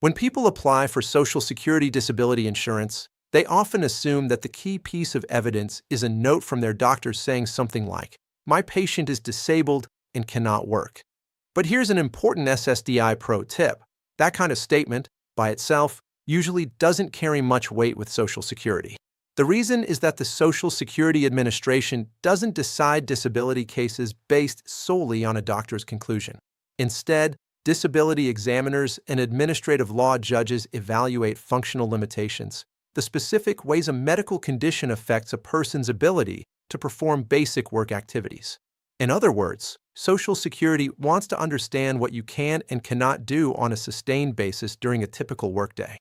When people apply for Social Security disability insurance, they often assume that the key piece of evidence is a note from their doctor saying something like, "My patient is disabled and cannot work." But here's an important SSDI Pro tip. That kind of statement, by itself, usually doesn't carry much weight with Social Security. The reason is that the Social Security Administration doesn't decide disability cases based solely on a doctor's conclusion. Instead, disability examiners and administrative law judges evaluate functional limitations, the specific ways a medical condition affects a person's ability to perform basic work activities. In other words, Social Security wants to understand what you can and cannot do on a sustained basis during a typical workday.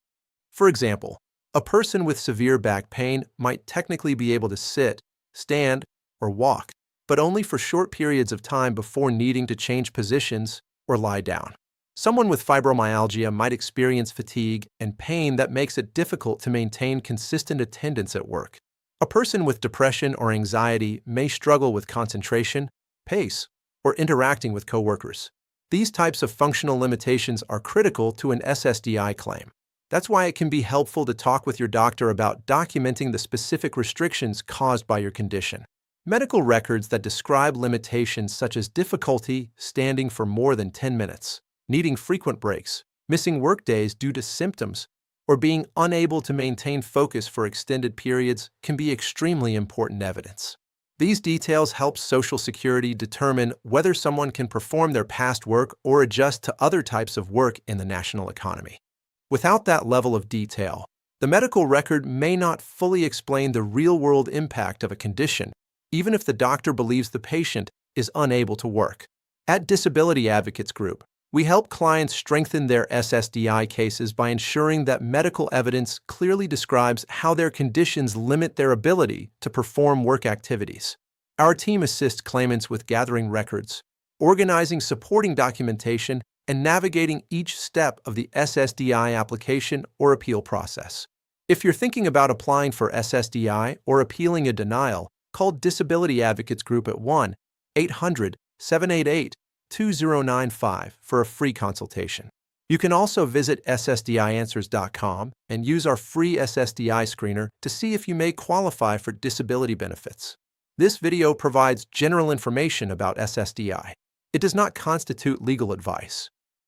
For example, a person with severe back pain might technically be able to sit, stand, or walk, but only for short periods of time before needing to change positions or lie down. Someone with fibromyalgia might experience fatigue and pain that makes it difficult to maintain consistent attendance at work. A person with depression or anxiety may struggle with concentration, pace, or interacting with coworkers. These types of functional limitations are critical to an SSDI claim. That's why it can be helpful to talk with your doctor about documenting the specific restrictions caused by your condition. Medical records that describe limitations such as difficulty standing for more than 10 minutes, needing frequent breaks, missing workdays due to symptoms, or being unable to maintain focus for extended periods can be extremely important evidence. These details help Social Security determine whether someone can perform their past work or adjust to other types of work in the national economy. Without that level of detail, the medical record may not fully explain the real-world impact of a condition, even if the doctor believes the patient is unable to work. At Disability Advocates Group, we help clients strengthen their SSDI cases by ensuring that medical evidence clearly describes how their conditions limit their ability to perform work activities. Our team assists claimants with gathering records, organizing supporting documentation, and navigating each step of the SSDI application or appeal process. If you're thinking about applying for SSDI or appealing a denial, call Disability Advocates Group at 1-800-788-2095 for a free consultation. You can also visit ssdianswers.com and use our free SSDI screener to see if you may qualify for disability benefits. This video provides general information about SSDI. It does not constitute legal advice.